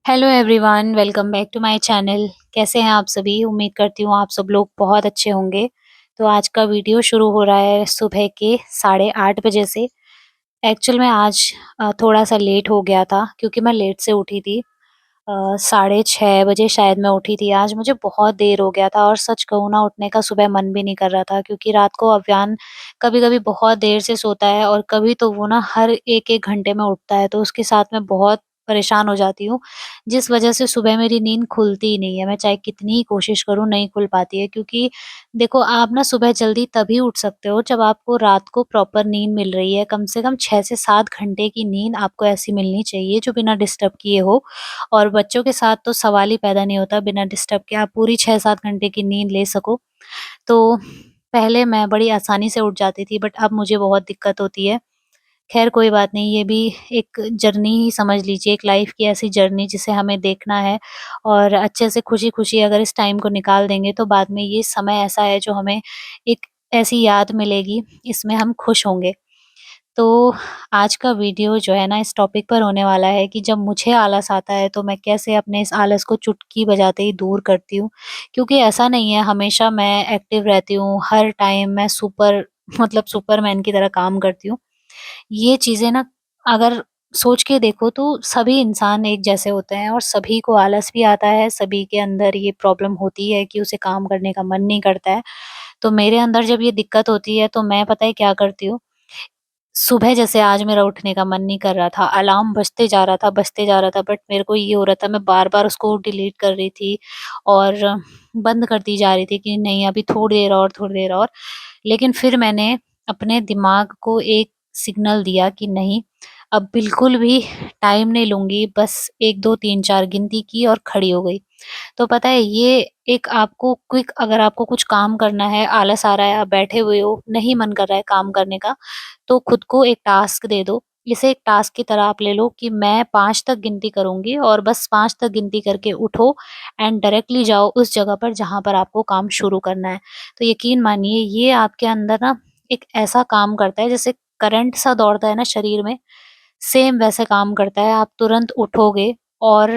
Hello everyone, welcome back to my channel. कैसे हैं आप सभी? उम्मीद करती हूँ आप सब लोग बहुत अच्छे होंगे। तो आज का वीडियो शुरू हो रहा है सुबह के 8:30 बजे से। एक्चुअल में आज थोड़ा-सा लेट हो गया था क्योंकि मैं लेट से उठी थी। 6:30 बजे शायद मैं उठी थी आज। मुझे बहुत देर हो गया था और सच कहूँ ना, उठने का सुबह मन भी नहीं कर रहा था क्योंकि रात को अव्यान कभी-कभी बहुत देर से सोता है और कभी तो वो ना हर 1-1 घंटे में उठता है, तो उसके साथ मैं बहुत परेशान हो जाती हूँ, जिस वजह से सुबह मेरी नींद खुलती ही नहीं है। मैं चाहे कितनी ही कोशिश करूँ, नहीं खुल पाती है क्योंकि देखो, आप ना सुबह जल्दी तभी उठ सकते हो जब आपको रात को प्रॉपर नींद मिल रही है। कम से कम 6 से 7 घंटे की नींद आपको ऐसी मिलनी चाहिए जो बिना डिस्टर्ब किए हो। और बच्चों के साथ तो सवाल ही पैदा नहीं होता बिना डिस्टर्ब के आप पूरी 6-7 घंटे की नींद ले सको। तो पहले मैं बड़ी आसानी से उठ जाती थी, बट अब मुझे बहुत दिक्कत होती है। ख़ैर कोई बात नहीं, ये भी एक जर्नी ही समझ लीजिए, एक लाइफ़ की ऐसी जर्नी जिसे हमें देखना है और अच्छे से खुशी-खुशी अगर इस टाइम को निकाल देंगे तो बाद में ये समय ऐसा है जो हमें एक ऐसी याद मिलेगी, इसमें हम खुश होंगे। तो आज का वीडियो जो है ना, इस टॉपिक पर होने वाला है कि जब मुझे आलस आता है तो मैं कैसे अपने इस आलस को चुटकी बजाते ही दूर करती हूँ। क्योंकि ऐसा नहीं है हमेशा मैं एक्टिव रहती हूँ, हर टाइम मैं सुपर मतलब सुपरमैन की तरह काम करती हूँ। ये चीज़ें ना, अगर सोच के देखो तो सभी इंसान एक जैसे होते हैं और सभी को आलस भी आता है, सभी के अंदर ये प्रॉब्लम होती है कि उसे काम करने का मन नहीं करता है। तो मेरे अंदर जब ये दिक्कत होती है तो मैं पता है क्या करती हूँ? सुबह जैसे आज मेरा उठने का मन नहीं कर रहा था, अलार्म बजते जा रहा था, बजते जा रहा था, बट मेरे को ये हो रहा था, मैं बार-बार उसको डिलीट कर रही थी और बंद करती जा रही थी कि नहीं अभी थोड़ी देर और, थोड़ी देर और। लेकिन फिर मैंने अपने दिमाग को एक सिग्नल दिया कि नहीं, अब बिल्कुल भी टाइम नहीं लूँगी, बस 1, 2, 3, 4 गिनती की और खड़ी हो गई। तो पता है ये एक आपको क्विक, अगर आपको कुछ काम करना है, आलस आ रहा है, आप बैठे हुए हो, नहीं मन कर रहा है काम करने का, तो खुद को एक टास्क दे दो। इसे एक टास्क की तरह आप ले लो कि मैं 5 तक गिनती करूँगी और बस 5 तक गिनती करके उठो एंड डायरेक्टली जाओ उस जगह पर जहाँ पर आपको काम शुरू करना है। तो यकीन मानिए ये आपके अंदर ना एक ऐसा काम करता है जैसे करंट सा दौड़ता है ना शरीर में, सेम वैसे काम करता है। आप तुरंत उठोगे और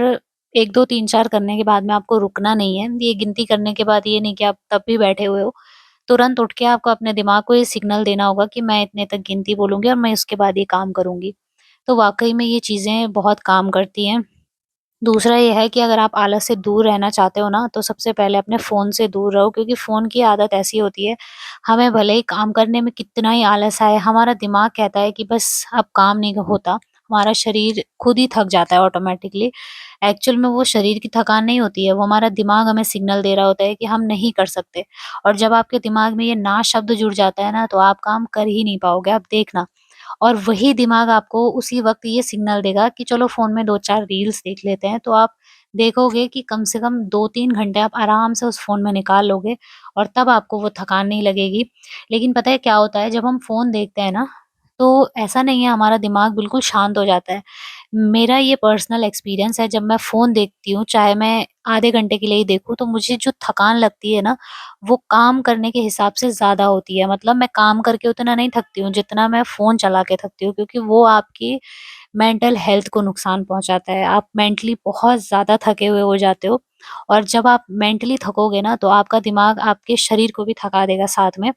1, 2, 3, 4 करने के बाद में आपको रुकना नहीं है। ये गिनती करने के बाद ये नहीं कि आप तब भी बैठे हुए हो। तुरंत उठ के आपको अपने दिमाग को ये सिग्नल देना होगा कि मैं इतने तक गिनती बोलूँगी और मैं उसके बाद ये काम करूँगी। तो वाक़ई में ये चीज़ें बहुत काम करती हैं। दूसरा ये है कि अगर आप आलस से दूर रहना चाहते हो ना, तो सबसे पहले अपने फ़ोन से दूर रहो क्योंकि फ़ोन की आदत ऐसी होती है, हमें भले ही काम करने में कितना ही आलस आए, हमारा दिमाग कहता है कि बस अब काम नहीं होता, हमारा शरीर खुद ही थक जाता है ऑटोमैटिकली। एक्चुअल में वो शरीर की थकान नहीं होती है, वो हमारा दिमाग हमें सिग्नल दे रहा होता है कि हम नहीं कर सकते। और जब आपके दिमाग में ये ना शब्द जुड़ जाता है ना, तो आप काम कर ही नहीं पाओगे, आप देखना। और वही दिमाग आपको उसी वक़्त ये सिग्नल देगा कि चलो फ़ोन में 2-4 रील्स देख लेते हैं, तो आप देखोगे कि कम से कम 2-3 घंटे आप आराम से उस फ़ोन में निकाल लोगे और तब आपको वो थकान नहीं लगेगी। लेकिन पता है क्या होता है, जब हम फ़ोन देखते हैं ना, तो ऐसा नहीं है हमारा दिमाग बिल्कुल शांत हो जाता है। मेरा ये पर्सनल एक्सपीरियंस है, जब मैं फ़ोन देखती हूँ, चाहे मैं आधे घंटे के लिए ही देखूँ, तो मुझे जो थकान लगती है ना, वो काम करने के हिसाब से ज़्यादा होती है। मतलब मैं काम करके उतना नहीं थकती हूँ, जितना मैं फ़ोन चला के थकती हूँ क्योंकि वो आपकी मेंटल हेल्थ को नुकसान पहुँचाता है। आप मेंटली बहुत ज़्यादा थके हुए हो जाते हो और जब आप मेंटली थकोगे ना, तो आपका दिमाग आपके शरीर को भी थका देगा साथ में।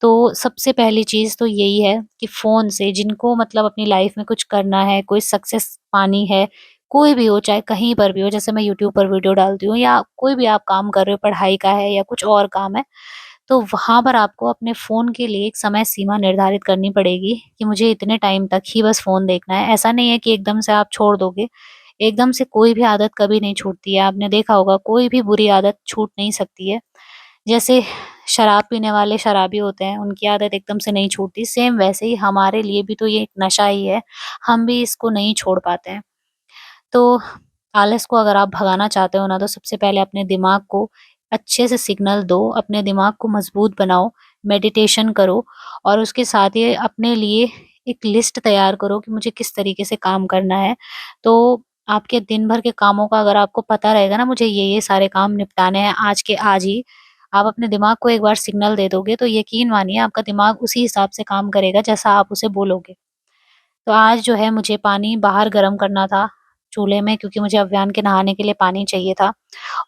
तो सबसे पहली चीज़ तो यही है कि फ़ोन से जिनको मतलब अपनी लाइफ़ में कुछ करना है, कोई सक्सेस पानी है, कोई भी हो, चाहे कहीं पर भी हो, जैसे मैं यूट्यूब पर वीडियो डालती हूँ या कोई भी आप काम कर रहे हो, पढ़ाई का है या कुछ और काम है, तो वहाँ पर आपको अपने फ़ोन के लिए एक समय सीमा निर्धारित करनी पड़ेगी कि मुझे इतने टाइम तक ही बस फ़ोन देखना है। ऐसा नहीं है कि एकदम से आप छोड़ दोगे, एकदम से कोई भी आदत कभी नहीं छूटती है। आपने देखा होगा कोई भी बुरी आदत छूट नहीं सकती है। जैसे शराब पीने वाले शराबी होते हैं, उनकी आदत एकदम से नहीं छूटती, सेम वैसे ही हमारे लिए भी तो ये एक नशा ही है, हम भी इसको नहीं छोड़ पाते हैं। तो आलस को अगर आप भगाना चाहते हो ना, तो सबसे पहले अपने दिमाग को अच्छे से सिग्नल दो, अपने दिमाग को मजबूत बनाओ, मेडिटेशन करो और उसके साथ ही अपने लिए एक लिस्ट तैयार करो कि मुझे किस तरीके से काम करना है। तो आपके दिन भर के कामों का अगर आपको पता रहेगा ना, मुझे ये सारे काम निपटाने हैं आज के आज ही, आप अपने दिमाग को एक बार सिग्नल दे दोगे तो यकीन मानिए आपका दिमाग उसी हिसाब से काम करेगा जैसा आप उसे बोलोगे। तो आज जो है मुझे पानी बाहर गर्म करना था चूल्हे में, क्योंकि मुझे अभियान के नहाने के लिए पानी चाहिए था।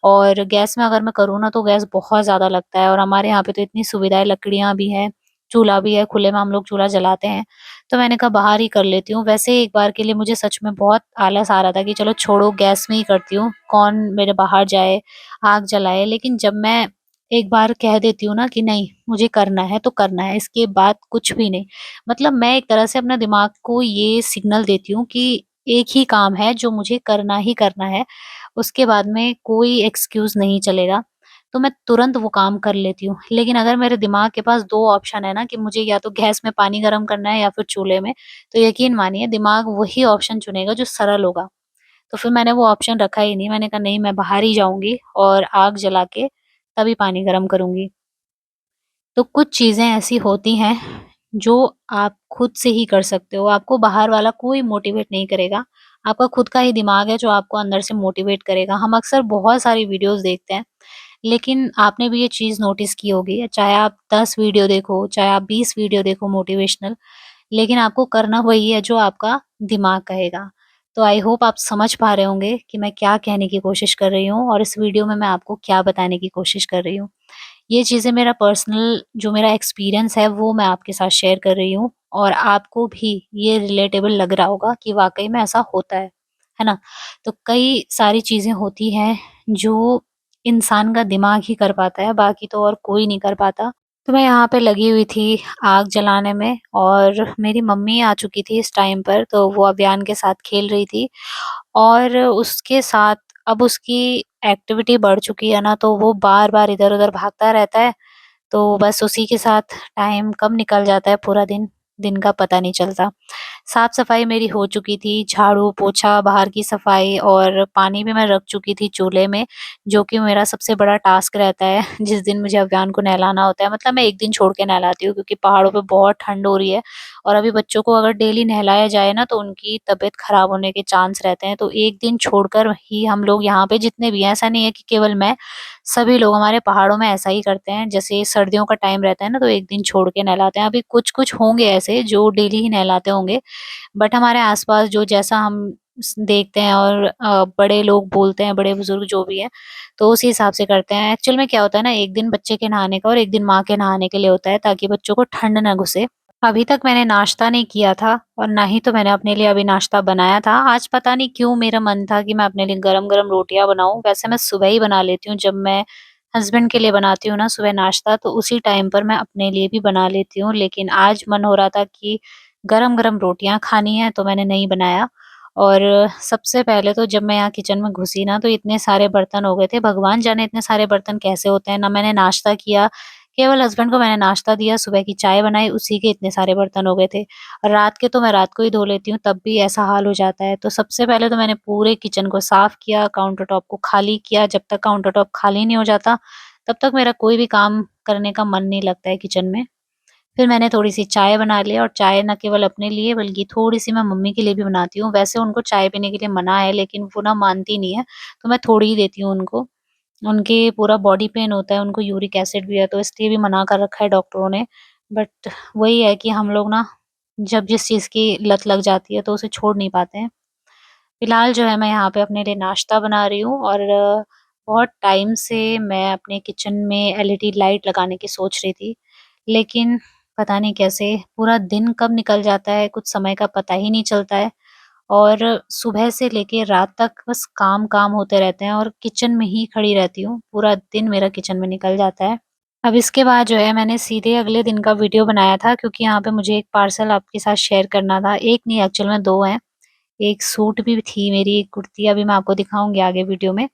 और गैस में अगर मैं करूँ ना, तो गैस बहुत ज़्यादा लगता है और हमारे यहाँ पे तो इतनी सुविधाएँ, लकड़ियाँ भी हैं, चूल्हा भी है, खुले में हम लोग चूल्हा जलाते हैं। तो मैंने कहा बाहर ही कर लेती हूँ। वैसे एक बार के लिए मुझे सच में बहुत आलस आ रहा था कि चलो छोड़ो गैस में ही करती हूँ, कौन मेरे बाहर जाए, आग जलाए। लेकिन जब मैं एक बार कह देती हूँ ना कि नहीं मुझे करना है तो करना है, इसके बाद कुछ भी नहीं। मतलब मैं एक तरह से अपने दिमाग को ये सिग्नल देती हूँ कि एक ही काम है जो मुझे करना ही करना है, उसके बाद में कोई एक्सक्यूज़ नहीं चलेगा। तो मैं तुरंत वो काम कर लेती हूँ। लेकिन अगर मेरे दिमाग के पास 2 ऑप्शन है ना कि मुझे या तो गैस में पानी गरम करना है या फिर चूल्हे में, तो यकीन मानिए दिमाग वही ऑप्शन चुनेगा जो सरल होगा। तो फिर मैंने वो ऑप्शन रखा ही नहीं, मैंने कहा नहीं मैं बाहर ही जाऊँगी और आग जला के तभी पानी गरम करूँगी। तो कुछ चीज़ें ऐसी होती हैं जो आप खुद से ही कर सकते हो, आपको बाहर वाला कोई मोटिवेट नहीं करेगा। आपका खुद का ही दिमाग है जो आपको अंदर से मोटिवेट करेगा। हम अक्सर बहुत सारी वीडियोज़ देखते हैं, लेकिन आपने भी ये चीज़ नोटिस की होगी, चाहे आप 10 वीडियो देखो, चाहे आप 20 वीडियो देखो मोटिवेशनल, लेकिन आपको करना वही है जो आपका दिमाग कहेगा। तो आई होप आप समझ पा रहे होंगे कि मैं क्या कहने की कोशिश कर रही हूँ और इस वीडियो में मैं आपको क्या बताने की कोशिश कर रही हूँ। ये चीज़ें मेरा पर्सनल जो मेरा एक्सपीरियंस है वो मैं आपके साथ शेयर कर रही हूँ और आपको भी ये रिलेटेबल लग रहा होगा कि वाक़ई में ऐसा होता है ना? तो कई सारी चीज़ें होती हैं जो इंसान का दिमाग ही कर पाता है, बाकी तो और कोई नहीं कर पाता। तो मैं यहाँ पे लगी हुई थी आग जलाने में और मेरी मम्मी आ चुकी थी इस टाइम पर, तो वो अभियान के साथ खेल रही थी और उसके साथ अब उसकी एक्टिविटी बढ़ चुकी है ना, तो वो बार-बार इधर-उधर भागता रहता है। तो बस उसी के साथ टाइम कब निकल जाता है पूरा दिन, दिन का पता नहीं चलता। साफ-सफाई मेरी हो चुकी थी, झाड़ू-पोछा, बाहर की सफाई और पानी भी मैं रख चुकी थी चूल्हे में, जो कि मेरा सबसे बड़ा टास्क रहता है जिस दिन मुझे अभियान को नहलाना होता है। मतलब मैं 1 दिन छोड़ के नहलाती हूँ क्योंकि पहाड़ों पे बहुत ठंड हो रही है और अभी बच्चों को अगर डेली नहलाया जाए ना, तो उनकी तबीयत खराब होने के चांस रहते हैं। तो 1 दिन छोड़कर ही हम लोग यहाँ पे जितने भी हैं, ऐसा नहीं है कि केवल मैं, सभी लोग हमारे पहाड़ों में ऐसा ही करते हैं। जैसे सर्दियों का टाइम रहता है ना, तो 1 दिन छोड़ के नहलाते हैं। अभी कुछ-कुछ होंगे ऐसे जो डेली ही नहलाते होंगे, बट हमारे आस-पास जो जैसा हम देखते हैं और बड़े लोग बोलते हैं, बड़े-बुजुर्ग जो भी हैं, तो उसी हिसाब से करते हैं। एक्चुअल में क्या होता है ना, 1 दिन बच्चे के नहाने का और 1 दिन माँ के नहाने के लिए होता है ताकि बच्चों को ठंड ना घुसे। अभी तक मैंने नाश्ता नहीं किया था और ना ही तो मैंने अपने लिए अभी नाश्ता बनाया था। आज पता नहीं क्यों मेरा मन था कि मैं अपने लिए गरम-गरम रोटियाँ बनाऊँ। वैसे मैं सुबह ही बना लेती हूँ, जब मैं हस्बैंड के लिए बनाती हूँ ना सुबह नाश्ता, तो उसी टाइम पर मैं अपने लिए भी बना लेती हूँ। लेकिन आज मन हो रहा था कि गरम-गरम रोटियाँ खानी है, तो मैंने नहीं बनाया। और सबसे पहले तो जब मैं यहाँ किचन में घुसी ना, तो इतने सारे बर्तन हो गए थे, भगवान जाने इतने सारे बर्तन कैसे होते हैं। ना मैंने नाश्ता किया, केवल हस्बैंड को मैंने नाश्ता दिया, सुबह की चाय बनाई, उसी के इतने सारे बर्तन हो गए थे। और रात के तो मैं रात को ही धो लेती हूँ, तब भी ऐसा हाल हो जाता है। तो सबसे पहले तो मैंने पूरे किचन को साफ किया, काउंटर टॉप को खाली किया। जब तक काउंटर टॉप खाली नहीं हो जाता, तब तक मेरा कोई भी काम करने का मन नहीं लगता है किचन में। फिर मैंने थोड़ी-सी चाय बना ली और चाय ना केवल अपने लिए बल्कि थोड़ी-सी मैं मम्मी के लिए भी बनाती हूँ। वैसे उनको चाय पीने के लिए मना है, लेकिन वो ना मानती नहीं है, तो मैं थोड़ी ही देती हूँ उनको। उनके पूरा बॉडी पेन होता है, उनको यूरिक एसिड भी है, तो इसलिए भी मना कर रखा है डॉक्टरों ने। बट वही है कि हम लोग ना जब जिस चीज़ की लत लग जाती है तो उसे छोड़ नहीं पाते हैं। फिलहाल जो है मैं यहाँ पे अपने लिए नाश्ता बना रही हूँ और बहुत टाइम से मैं अपने किचन में एलईडी लाइट लगाने की सोच रही थी। लेकिन पता नहीं कैसे पूरा दिन कब निकल जाता है, कुछ समय का पता ही नहीं चलता है और सुबह से लेके रात तक बस काम-काम होते रहते हैं और किचन में ही खड़ी रहती हूँ। पूरा दिन मेरा किचन में निकल जाता है। अब इसके बाद जो है मैंने सीधे अगले दिन का वीडियो बनाया था, क्योंकि यहाँ पे मुझे एक पार्सल आपके साथ शेयर करना था। 1 नहीं, एक्चुअल में 2 हैं। एक सूट भी थी मेरी, एक कुर्ती, अभी मैं आपको दिखाऊँगी आगे वीडियो में।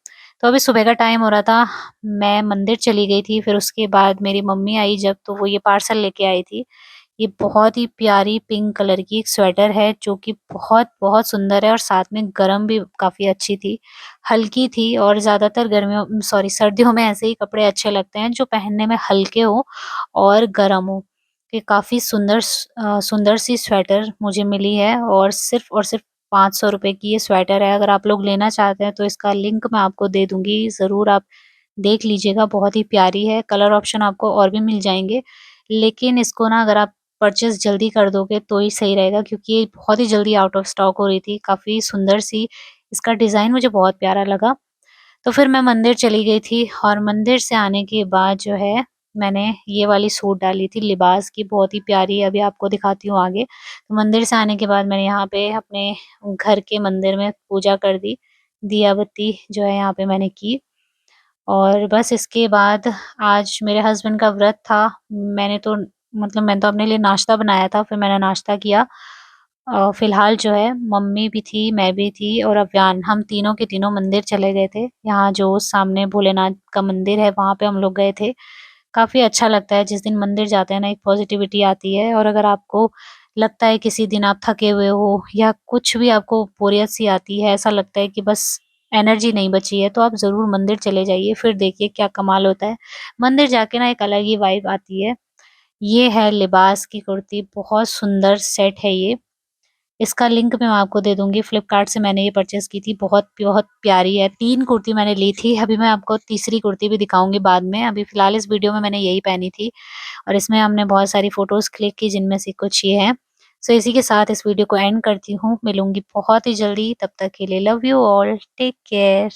तो अभी सुबह का टाइम हो रहा था, मैं मंदिर चली गई थी, फिर उसके बाद मेरी मम्मी आई जब, तो वो ये पार्सल लेके आई थी। ये बहुत ही प्यारी पिंक कलर की एक स्वेटर है जो कि बहुत-बहुत सुंदर है और साथ में गरम भी काफ़ी अच्छी थी। हल्की थी और ज़्यादातर गर्मियों सॉरी सर्दियों में ऐसे ही कपड़े अच्छे लगते हैं जो पहनने में हल्के हों और गरम हों। ये काफ़ी सुंदर सी स्वेटर मुझे मिली है और सिर्फ़ ₹500 की ये स्वेटर है। अगर आप लोग लेना चाहते हैं तो इसका लिंक मैं आपको दे दूँगी, ज़रूर आप देख लीजिएगा, बहुत ही प्यारी है। कलर ऑप्शन आपको और भी मिल जाएँगे, लेकिन इसको ना अगर आप परचेज़ जल्दी कर दोगे तो ही सही रहेगा क्योंकि ये बहुत ही जल्दी आउट ऑफ स्टॉक हो रही थी। काफ़ी सुंदर-सी इसका डिज़ाइन मुझे बहुत प्यारा लगा। तो फिर मैं मंदिर चली गई थी और मंदिर से आने के बाद जो है, मैंने ये वाली सूट डाली थी लिबास की, बहुत ही प्यारी है, अभी आपको दिखाती हूँ आगे। तो मंदिर से आने के बाद मैंने यहाँ पे अपने घर के मंदिर में पूजा कर दी, दिया बत्ती जो है यहाँ पे मैंने की। और बस इसके बाद आज मेरे हस्बैंड का व्रत था। मैंने तो अपने लिए नाश्ता बनाया था, फिर मैंने नाश्ता किया। फ़िलहाल जो है मम्मी भी थी, मैं भी थी और अव्यान, हम तीनों के तीनों मंदिर चले गए थे। यहाँ जो सामने भोलेनाथ का मंदिर है, वहाँ पे हम लोग गए थे। काफ़ी अच्छा लगता है, जिस दिन मंदिर जाते हैं ना, एक पॉज़िटिविटी आती है और अगर आपको लगता है किसी दिन आप थके हुए हो या कुछ भी आपको बोरियत सी आती है, ऐसा लगता है कि बस एनर्जी नहीं बची है, तो आप ज़रूर मंदिर चले जाइए, फिर देखिए क्या कमाल होता है। मंदिर जाके ना एक अलग ही वाइब आती है। ये है लिबास की कुर्ती, बहुत सुंदर सेट है ये। इसका लिंक मैं आपको दे दूँगी, फ्लिपकार्ट से मैंने ये परचेज़ की थी, बहुत बहुत प्यारी है। 3 कुर्ती मैंने ली थी, अभी मैं आपको तीसरी कुर्ती भी दिखाऊँगी बाद में, अभी फ़िलहाल इस वीडियो में मैंने यही पहनी थी और इसमें हमने बहुत सारी फ़ोटोज़ क्लिक की जिनमें से कुछ ये हैं। सो इसी के साथ इस वीडियो को एंड करती हूँ, मिलूँगी बहुत ही जल्दी, तब तक के लिए love you all, take care.